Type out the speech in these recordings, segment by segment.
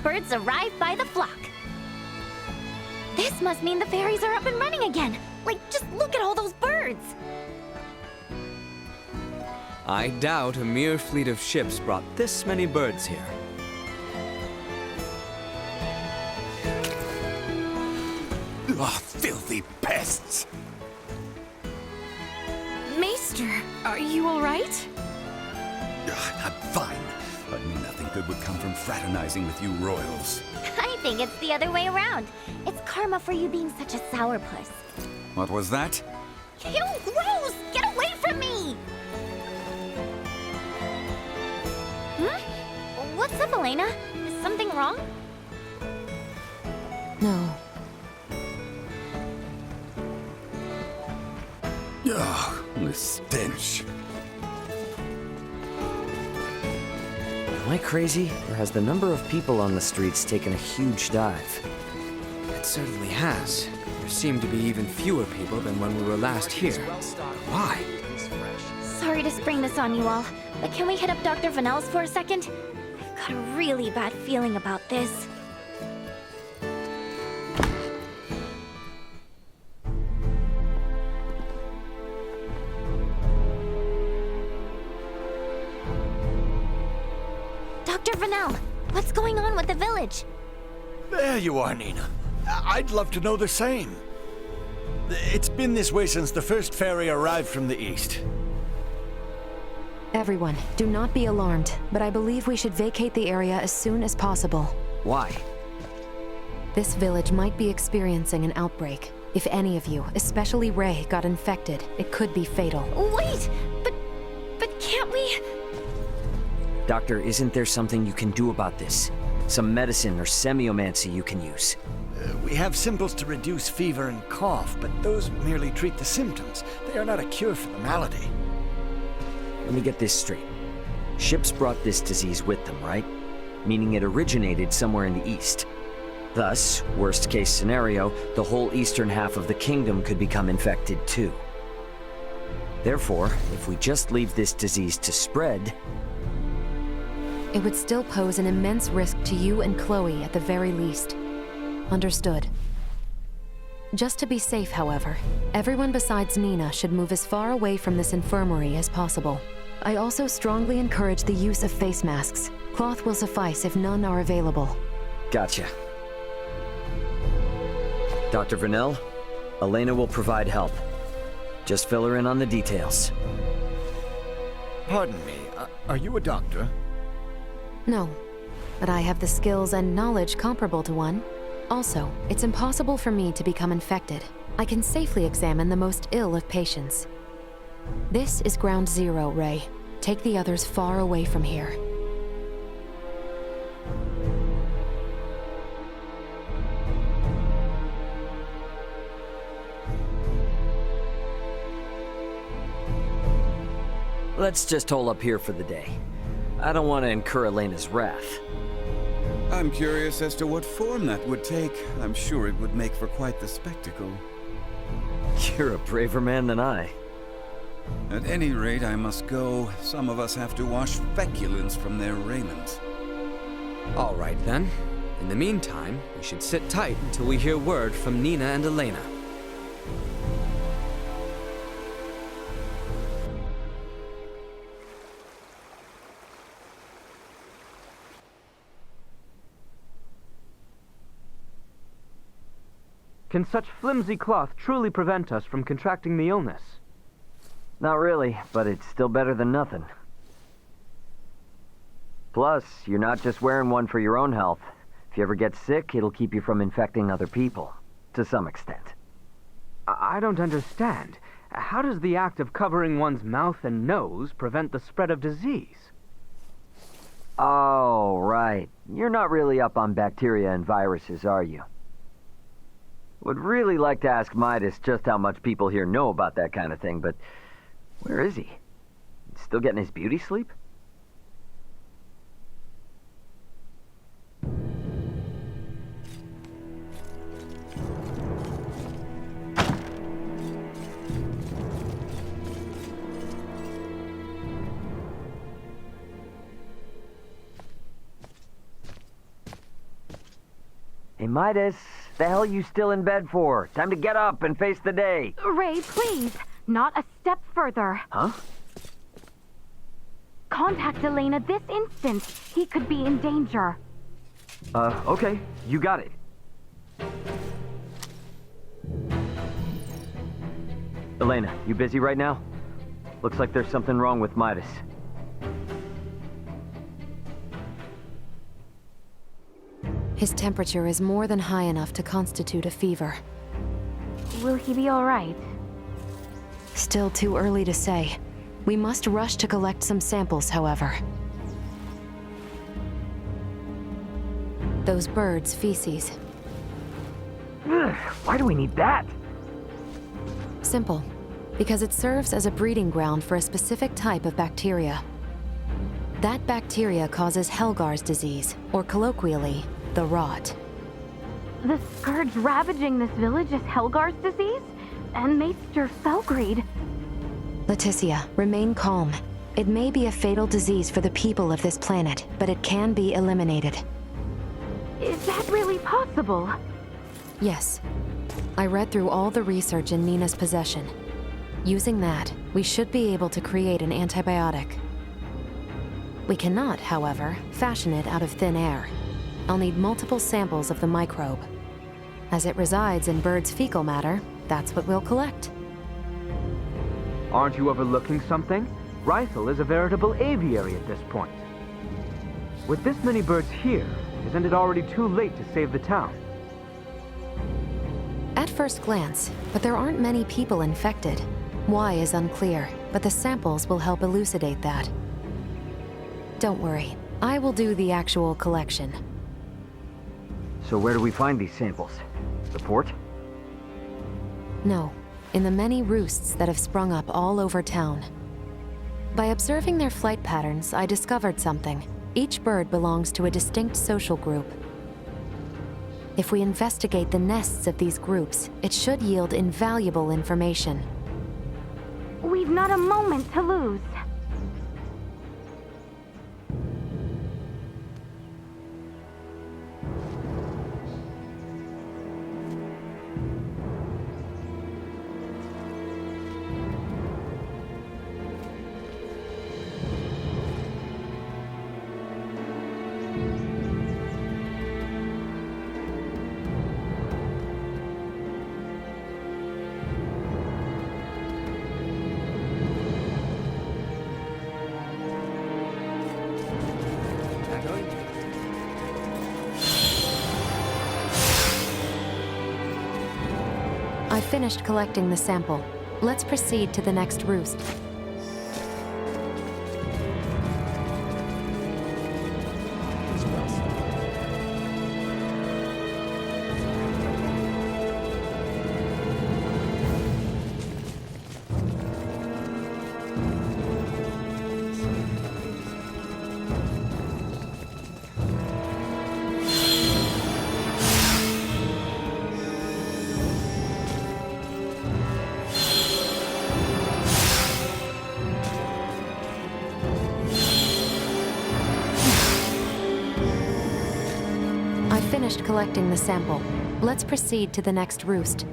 birds arrive by the flock. This must mean the fairies are up and running again. Like, just look at all those birds. I doubt a mere fleet of ships brought this many birds here. Ah, filthy pests! Maester, are you all right? I'm fine. I knew nothing good would come from fraternizing with you royals. I think it's the other way around. It's karma for you being such a sourpuss. What was that? Ew, gross! Get away from me! What's up, Elena? Is something wrong? No. Ugh, the stench. Am I crazy, or has the number of people on the streets taken a huge dive? It certainly has. There seem to be even fewer people than when we were last here. Why? Sorry to spring this on you all, but can we hit up Dr. Vanel's for a second? I've got a really bad feeling about this. Dr. Vanel, what's going on with the village? There you are, Nina. I'd love to know the same. It's been this way since the first ferry arrived from the east. Everyone, do not be alarmed, but I believe we should vacate the area as soon as possible. Why? This village might be experiencing an outbreak. If any of you, especially Ray, got infected, it could be fatal. Wait, but can't we? Doctor, isn't there something you can do about this? Some medicine or semiomancy you can use? We have simples to reduce fever and cough, but those merely treat the symptoms. They are not a cure for the malady. Let me get this straight. Ships brought this disease with them, right? Meaning it originated somewhere in the east. Thus, worst case scenario, the whole eastern half of the kingdom could become infected too. Therefore, if we just leave this disease to spread, It would still pose an immense risk to you and Chloe at the very least. Understood. Just to be safe, however, everyone besides Nina should move as far away from this infirmary as possible. I also strongly encourage the use of face masks. Cloth will suffice if none are available. gotcha. Dr. Vanel, Elena will provide help. Just fill her in on the details. Pardon me, are you a doctor? No, but I have the skills and knowledge comparable to one. Also, it's impossible for me to become infected. I can safely examine the most ill of patients. This is ground zero, Ray. Take the others far away from here. Let's just hole up here for the day. I don't want to incur Elena's wrath. I'm curious as to what form that would take. I'm sure it would make for quite the spectacle. You're a braver man than I. At any rate, I must go. Some of us have to wash feculence from their raiment. All right, then. In the meantime, we should sit tight until we hear word from Nina and Elena. Can such flimsy cloth truly prevent us from contracting the illness? Not really, but it's still better than nothing. Plus, you're not just wearing one for your own health. If you ever get sick, it'll keep you from infecting other people, to some extent. I don't understand. How does the act of covering one's mouth and nose prevent the spread of disease? Oh, right. You're not really up on bacteria and viruses, are you? Would really like to ask Midas just how much people here know about that kind of thing, but where is he? Still getting his beauty sleep? Hey, Midas, the hell you still in bed for? Time to get up and face the day. Ray, please. Not a step further. Huh? Contact Elena this instant. He could be in danger. Okay. You got it. Elena, you busy right now? Looks like there's something wrong with Midas. His temperature is more than high enough to constitute a fever. Will he be all right? Still too early to say. We must rush to collect some samples, however. Those birds' feces. Ugh, why do we need that? Simple. Because it serves as a breeding ground for a specific type of bacteria. That bacteria causes Helgar's disease, or colloquially, the rot. The scourge ravaging this village is Helgar's disease? And Maester Felgreed. Leticia, remain calm. It may be a fatal disease for the people of this planet, but it can be eliminated. Is that really possible? Yes. I read through all the research in Nina's possession. Using that, we should be able to create an antibiotic. We cannot, however, fashion it out of thin air. I'll need multiple samples of the microbe. As it resides in birds' fecal matter, that's what we'll collect. Aren't you overlooking something? Rysel is a veritable aviary at this point. With this many birds here, isn't it already too late to save the town? At first glance, but there aren't many people infected. Why is unclear, but the samples will help elucidate that. Don't worry, I will do the actual collection. So where do we find these samples? The port? No, in the many roosts that have sprung up all over town. By observing their flight patterns, I discovered something. Each bird belongs to a distinct social group. If we investigate the nests of these groups, it should yield invaluable information. We've not a moment to lose. I finished collecting the sample. Let's proceed to the next roost. I finished collecting the sample. Let's proceed to the next roost.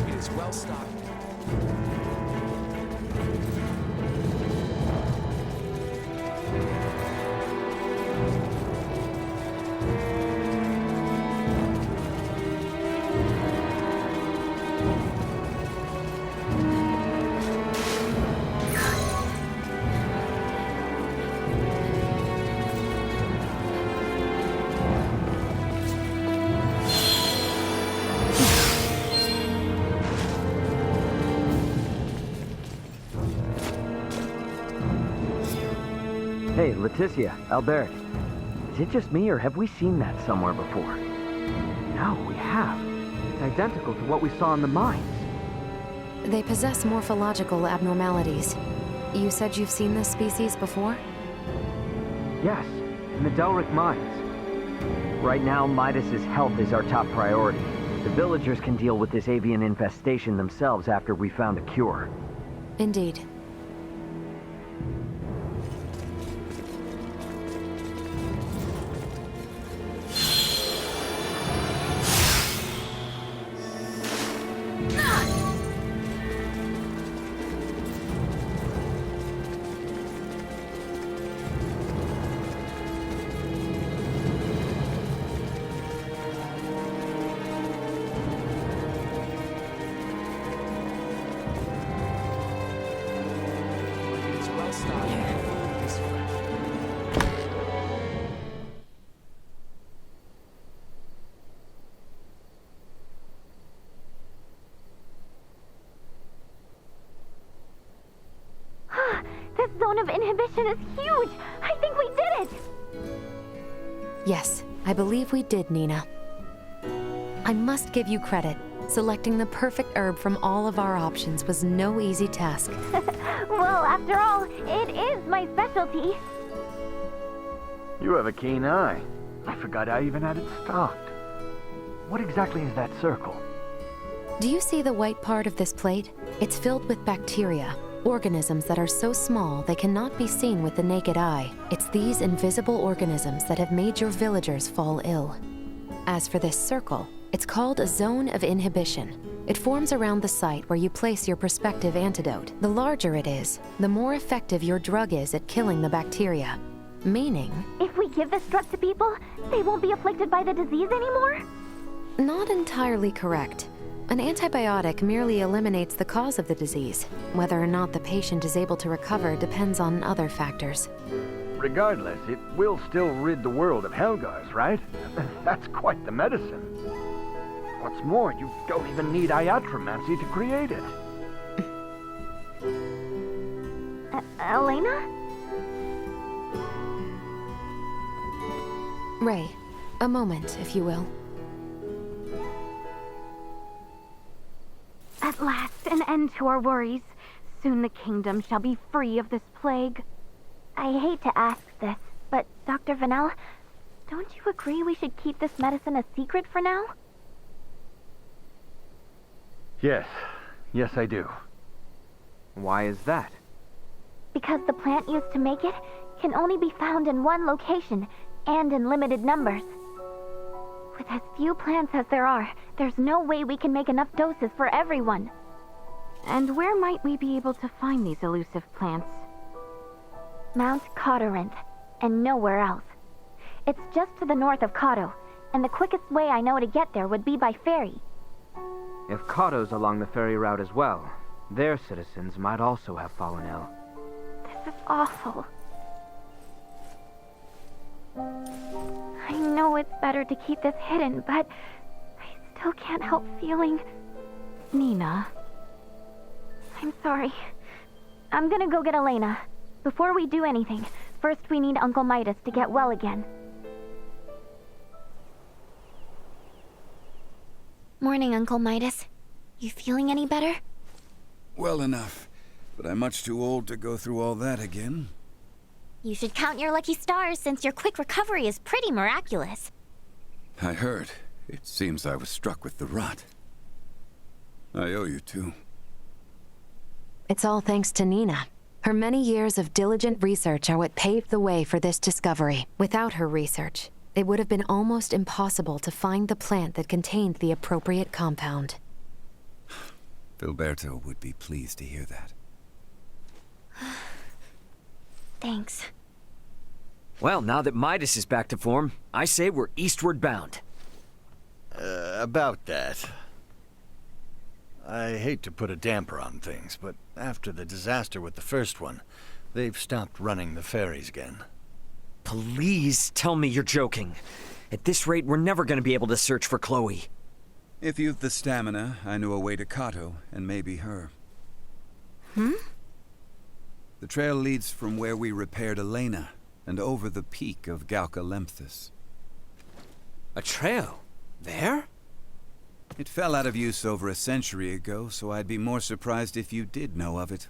It is well stocked. Hey, Leticia, Albert. Is it just me, or have we seen that somewhere before? No, we have. It's identical to what we saw in the mines. They possess morphological abnormalities. You said you've seen this species before? Yes, in the Delric mines. Right now, Midas's health is our top priority. The villagers can deal with this avian infestation themselves after we found a cure. Indeed. This zone of inhibition is huge! I think we did it! Yes, I believe we did, Nina. I must give you credit. Selecting the perfect herb from all of our options was no easy task. Well, after all, it is my specialty. You have a keen eye. I forgot I even had it stocked. What exactly is that circle? Do you see the white part of this plate? It's filled with bacteria, organisms that are so small they cannot be seen with the naked eye. It's these invisible organisms that have made your villagers fall ill. As for this circle, it's called a zone of inhibition. It forms around the site where you place your prospective antidote. The larger it is, the more effective your drug is at killing the bacteria. Meaning, If we give this drug to people, they won't be afflicted by the disease anymore? not entirely correct. An antibiotic merely eliminates the cause of the disease. Whether or not the patient is able to recover depends on other factors. Regardless, it will still rid the world of Helgars, right? That's quite the medicine. What's more, you don't even need iatromancy to create it. Elena? Ray, a moment, if you will. At last, an end to our worries. Soon the kingdom shall be free of this plague. I hate to ask this, but Dr. Vanel, don't you agree we should keep this medicine a secret for now? Yes. Yes, I do. Why is that? Because the plant used to make it can only be found in one location, and in limited numbers. With as few plants as there are, there's no way we can make enough doses for everyone. And where might we be able to find these elusive plants? Mount Cotteranth, and nowhere else. It's just to the north of Cotto, and the quickest way I know to get there would be by ferry. If Cotto's along the ferry route as well, their citizens might also have fallen ill. This is awful. I know it's better to keep this hidden, but I still can't help feeling... Nina. I'm sorry. I'm gonna go get Elena. Before we do anything, first we need Uncle Midas to get well again. Morning, Uncle Midas. You feeling any better? Well enough, but I'm much too old to go through all that again. You should count your lucky stars since your quick recovery is pretty miraculous. I heard. It seems I was struck with the rot. I owe you two. It's all thanks to Nina. Her many years of diligent research are what paved the way for this discovery. Without her research, it would have been almost impossible to find the plant that contained the appropriate compound. Filberto would be pleased to hear that. Thanks. Well, now that Midas is back to form, I say we're eastward bound. About that. I hate to put a damper on things, but after the disaster with the first one, they've stopped running the ferries again. Please tell me you're joking. At this rate, we're never going to be able to search for Chloe. If you've the stamina, I know a way to Cotto, and maybe her. The trail leads from where we repaired Elena, and over the peak of Galca-Lemphis. A trail? There? It fell out of use over a century ago, so I'd be more surprised if you did know of it.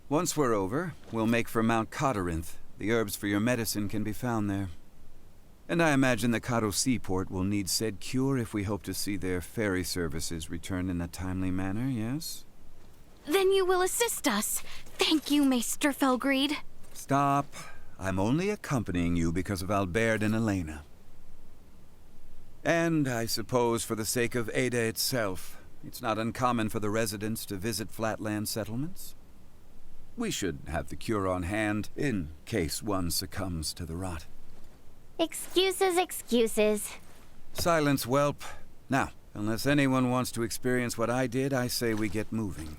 Once we're over, we'll make for Mount Cotteranth, The herbs for your medicine can be found there. And I imagine the Kato Seaport will need said cure if we hope to see their ferry services return in a timely manner, yes? Then you will assist us. Thank you, Maester Felgreed. Stop. I'm only accompanying you because of Albert and Elena. And I suppose for the sake of Ada itself, it's not uncommon for the residents to visit flatland settlements. We should have the cure on hand in case one succumbs to the rot. Excuses, excuses. Silence, whelp. Now, unless anyone wants to experience what I did, I say we get moving.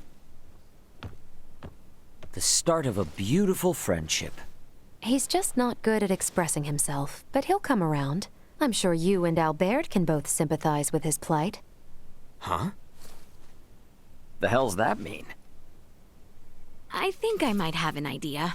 The start of a beautiful friendship. He's just not good at expressing himself, but he'll come around. I'm sure you and Albert can both sympathize with his plight. Huh? The hell's that mean? I think I might have an idea.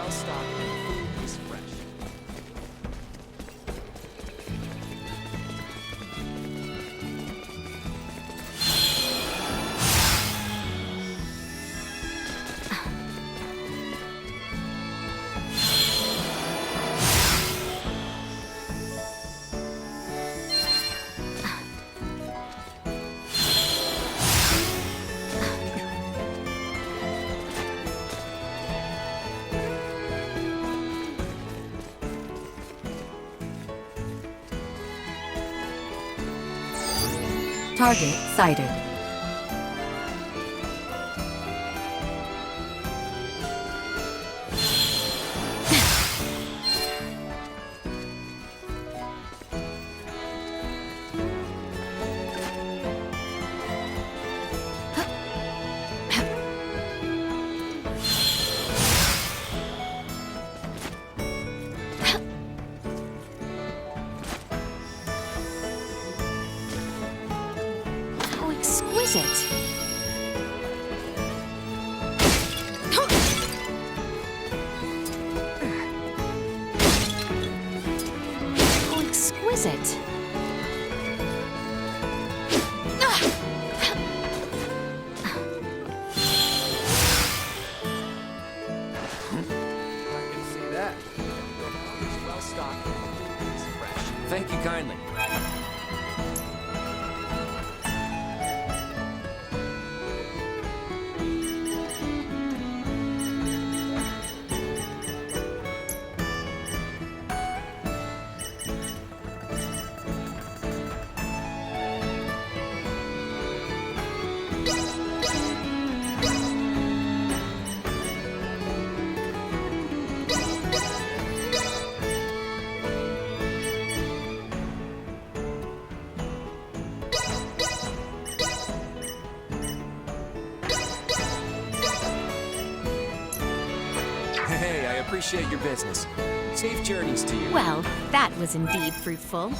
well stocked and food is fresh. Target sighted. How exquisite! How exquisite! I can see that. Your food is well stocked and food is fresh. Thank you kindly. Hey, I appreciate your business. Safe journeys to you. Well, that was indeed fruitful.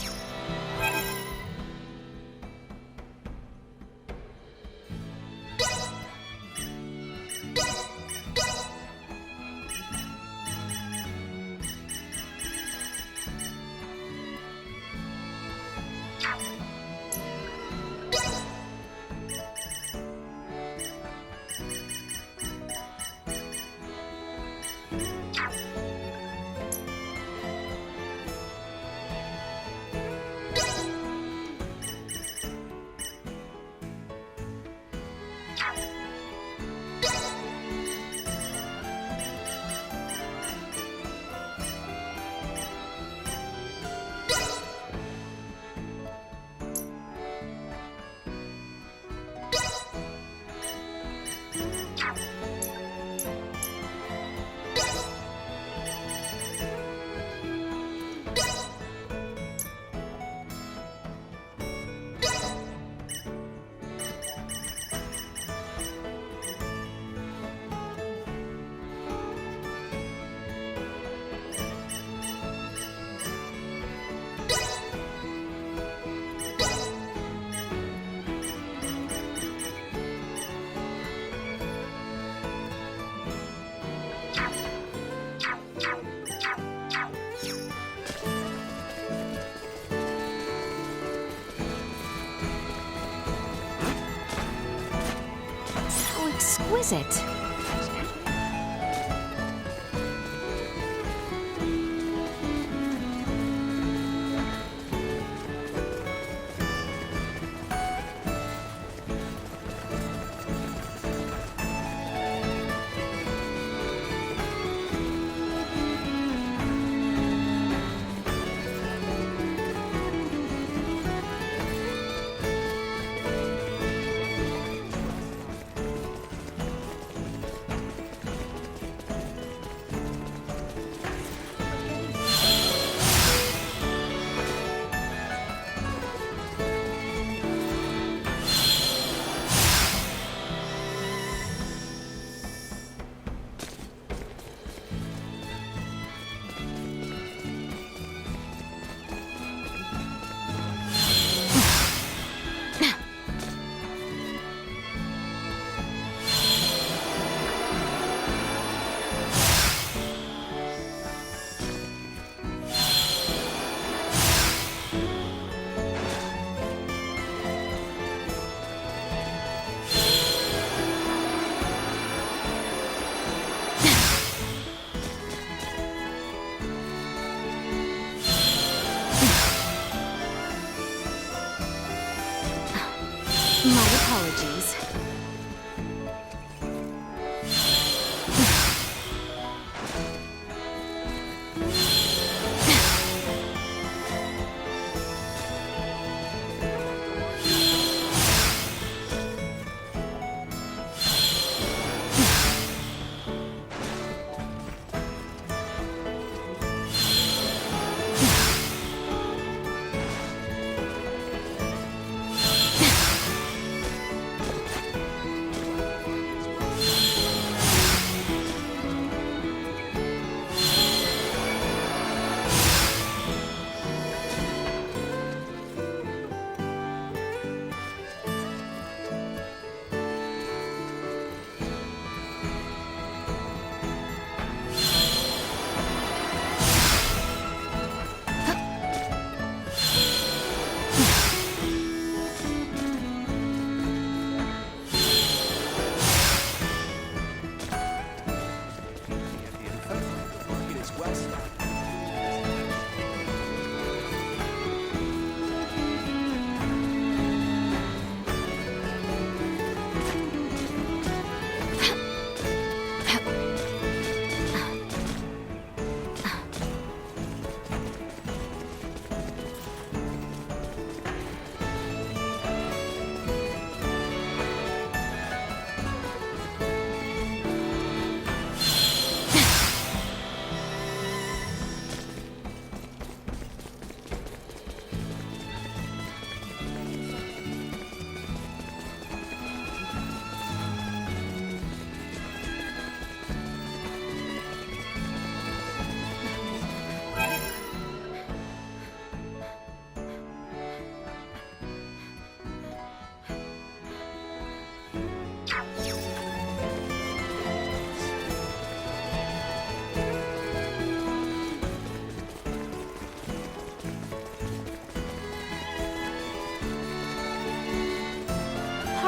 How exquisite!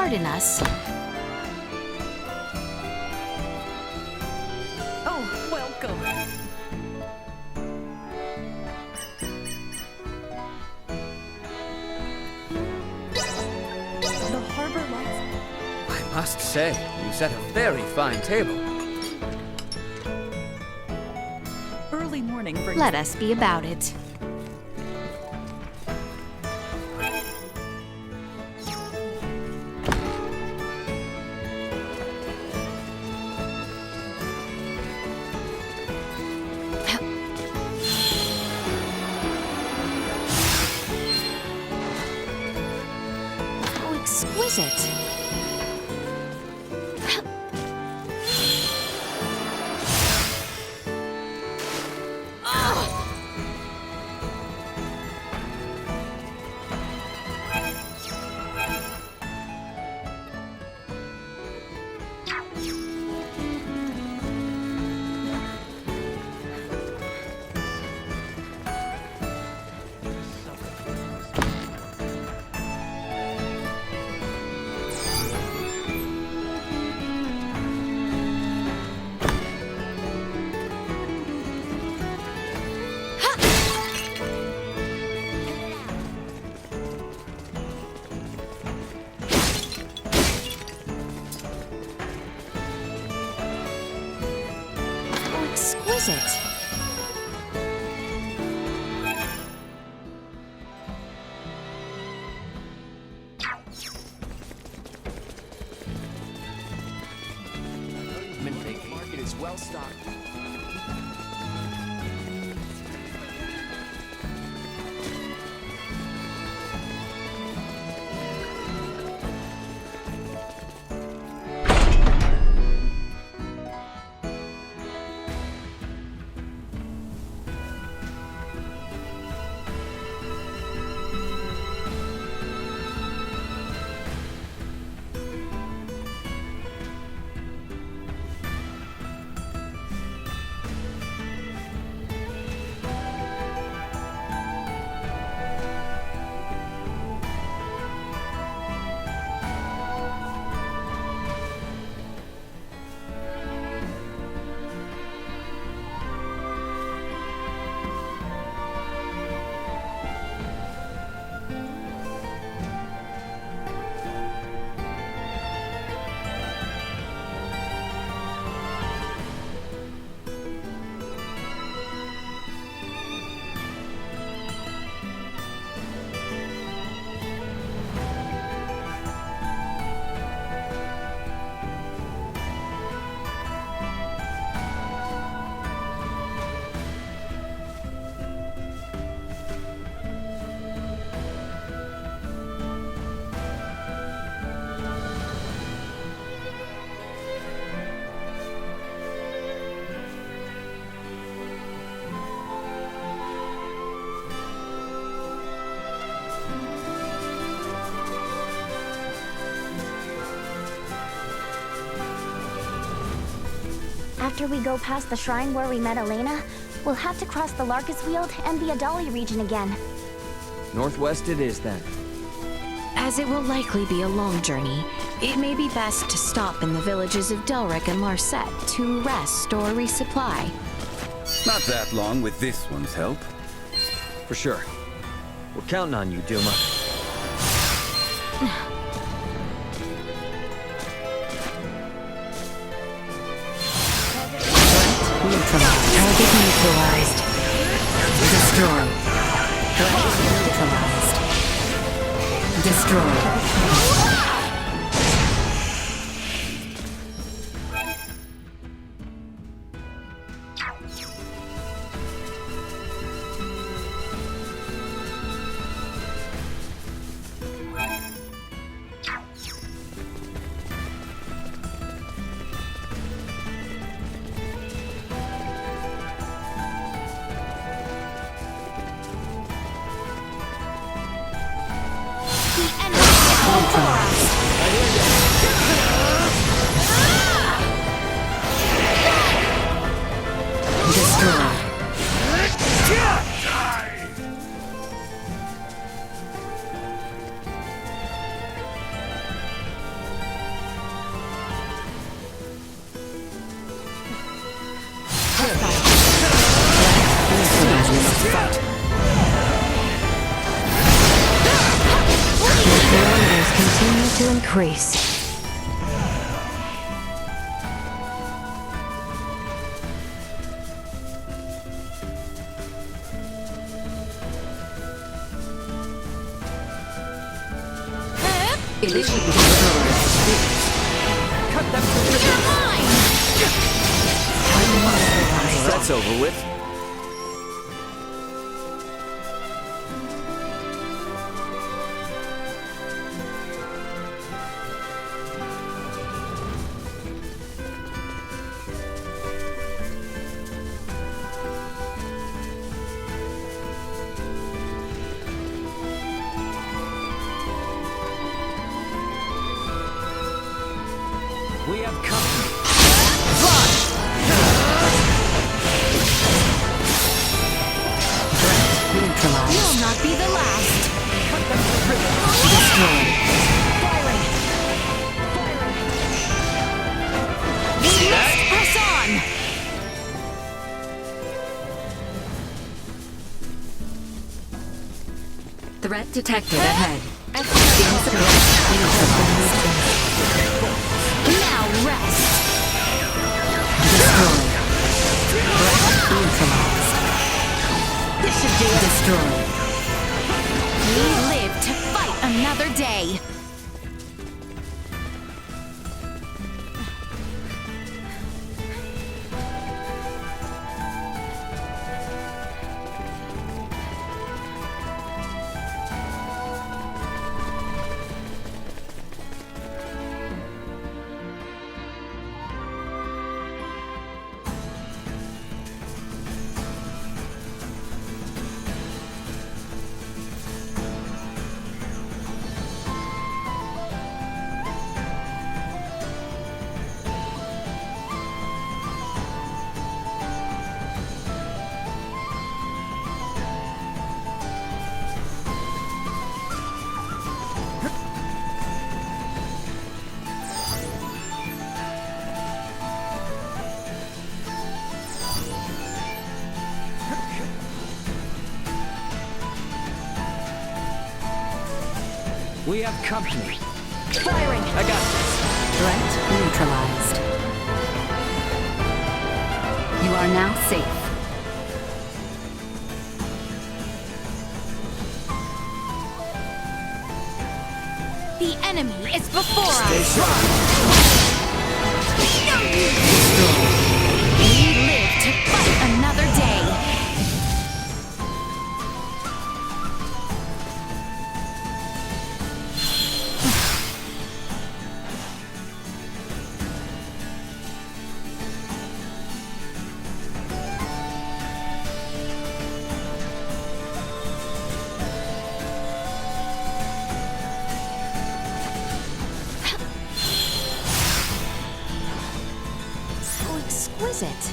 pardon us. Oh, welcome. The harbor lights. I must say, you set a very fine table. Early morning brings. Let us be about it. How exquisite. How exquisite. Market is well stocked. After we go past the shrine where we met Elena, we'll have to cross the Larkus Weald and the Adali region again. Northwest it is then. As it will likely be a long journey, it may be best to stop in the villages of Delric and Larset to rest or resupply. Not that long with this one's help. For sure. We're counting on you, Duma. Target neutralized. Destroy. Threat neutralized. Destroy. The enemy is to increase. That's over with. We have company. Will not be the last. Destroy. We must press on. Threat detected ahead. Now rest. Destroyed. Threat neutralized. This should do. Destroyed. We live to fight another day. We have company. Firing. I got this. Threat neutralized. You are now safe. The enemy is before us. We live to fight another day. So exquisite.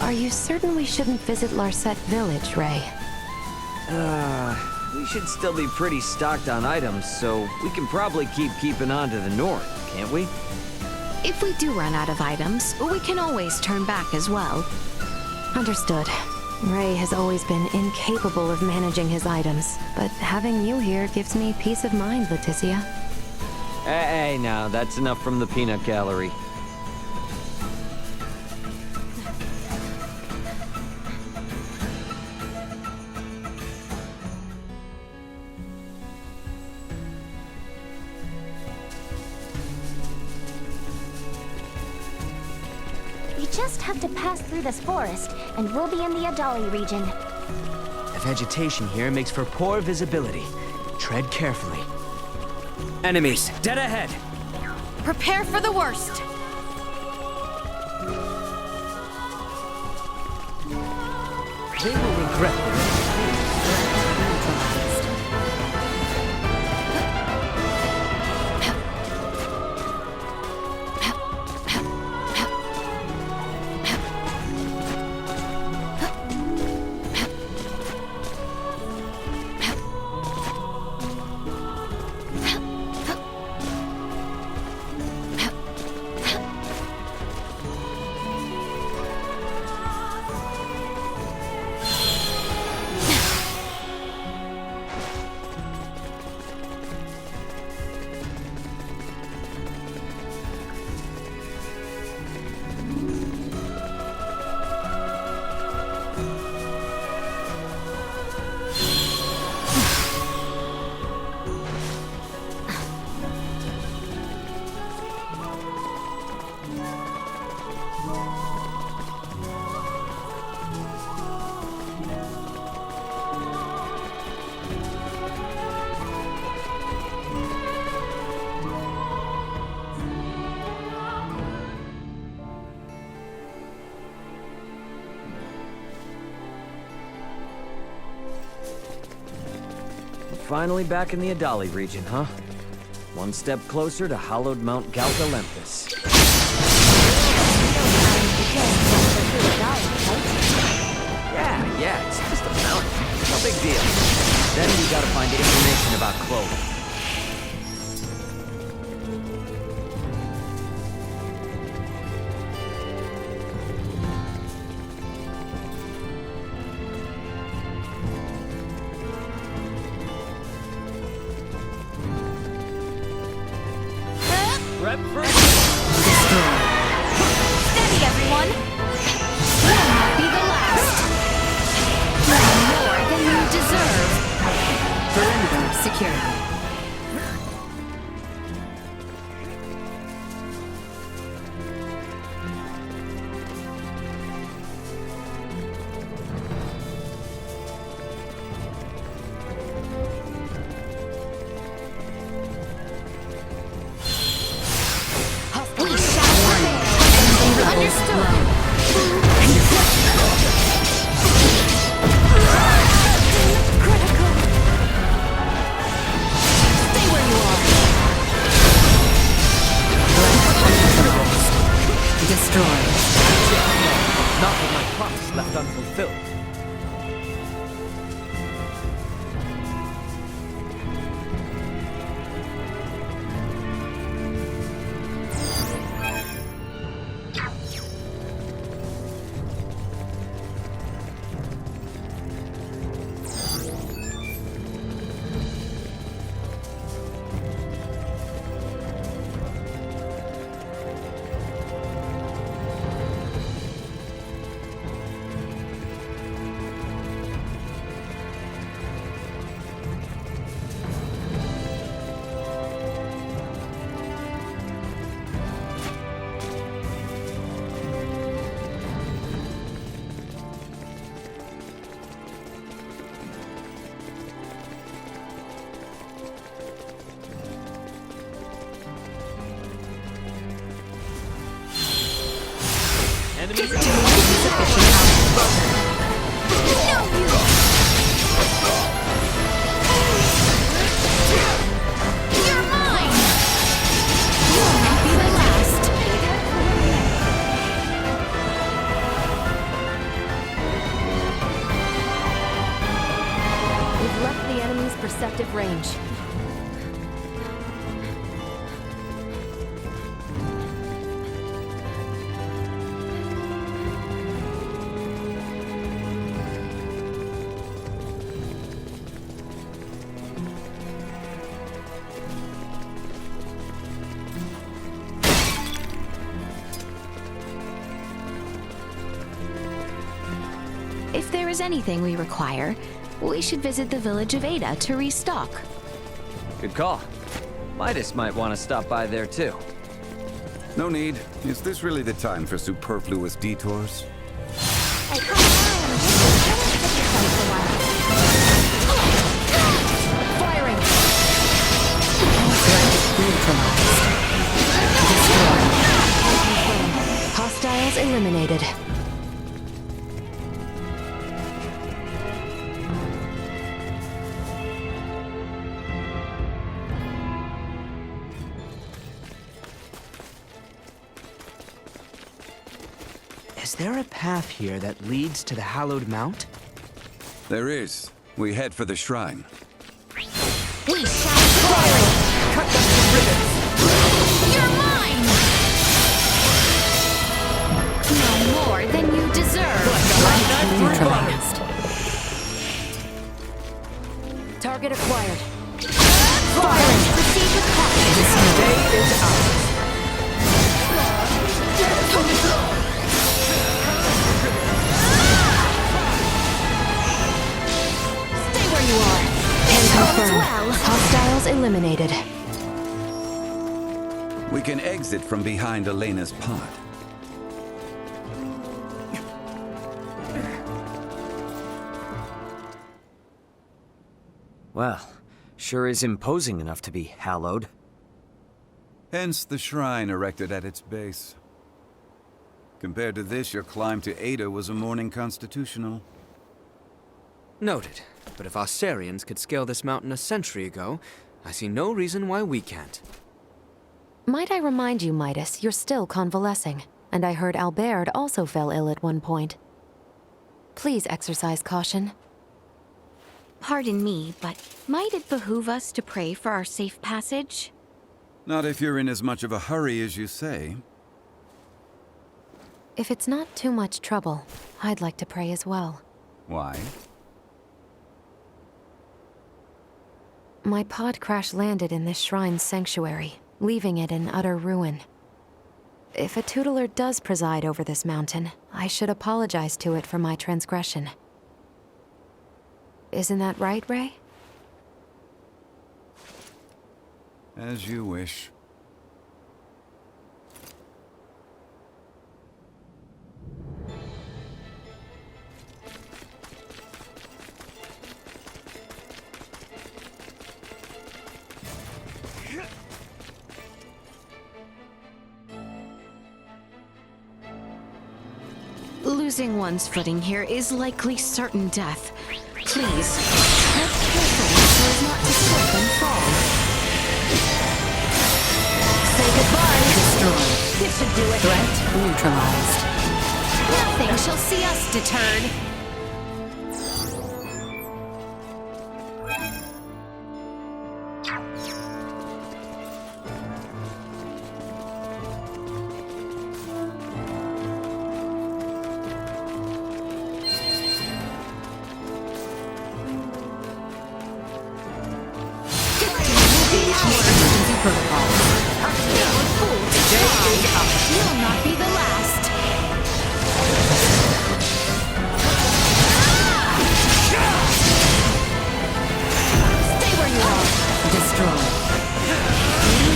Are you certain we shouldn't visit Larset Village, Ray? We should still be pretty stocked on items, so we can probably keeping on to the north, can't we? If we do run out of items, we can always turn back as well. Understood. Ray has always been incapable of managing his items, but having you here gives me peace of mind, Leticia. Hey, now, that's enough from the peanut gallery. We just have to pass through this forest, and we'll be in the Adali region. The vegetation here makes for poor visibility. Tread carefully. Enemies, dead ahead! Prepare for the worst. They will regret this. finally back in the Adali region, huh? One step closer to hallowed Mount Galgalempus. Yeah, it's just a mountain. No big deal. Then we gotta find information about Chloe. Steady, everyone! Will not be the last! More than you deserve! Perimeter secured. We shall prevail! Understood! Critical! Stay where you are! Destroyed. Not with my promise left unfulfilled. You're mine! You'll not be the last! We've left the enemy's perceptive range. If there is anything we require, we should visit the village of Ada to restock. Good call. Midas might want to stop by there too. No need. Is this really the time for superfluous detours? Hey, come on! Just a while. Firing! Neutralized. Destroyed. Hostiles eliminated. Is there a path here that leads to the hallowed mount? There is. We head for the shrine. We shall prevail! Cut them to ribbons! You're mine! No more than you deserve! Neutralized. Target acquired. Firing! Proceed with caution! This day is ours. Stay where you are! And All's confirmed. well! Hostiles eliminated. We can exit from behind Elena's pod. Well, sure is imposing enough to be hallowed. Hence the shrine erected at its base. Compared to this, your climb to Ada was a morning constitutional. Noted. But if Aussarians could scale this mountain a century ago, I see no reason why we can't. Might I remind you, Midas, you're still convalescing, and I heard Albert also fell ill at one point. Please exercise caution. Pardon me, but might it behoove us to pray for our safe passage? Not if you're in as much of a hurry as you say. If it's not too much trouble, I'd like to pray as well. Why? My pod crash-landed in this shrine's sanctuary, leaving it in utter ruin. If a tutelar does preside over this mountain, I should apologize to it for my transgression. Isn't that right, Ray? As you wish. Losing one's footing here is likely certain death. Please, tread carefully so as not to slip and fall. Say goodbye. Destroyed. This should do it. Threat neutralized. Nothing shall see us deterred. You'll not be the last. Stay where you are. Destroyed.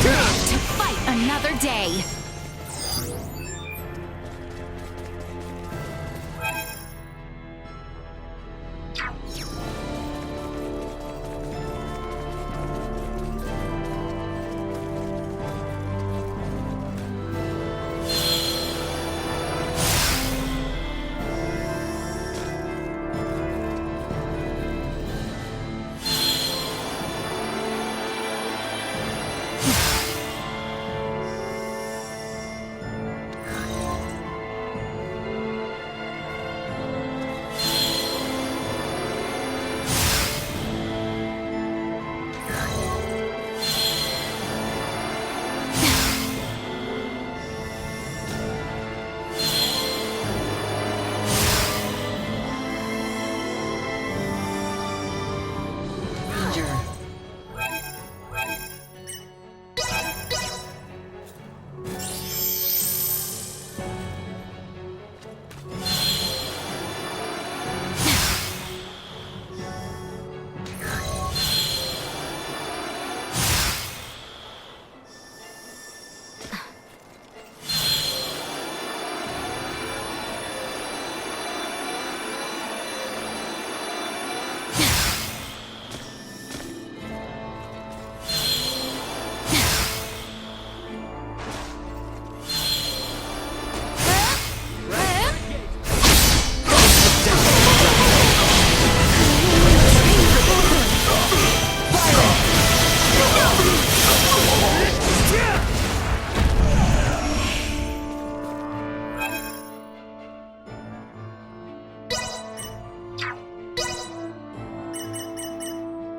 Live to fight another day.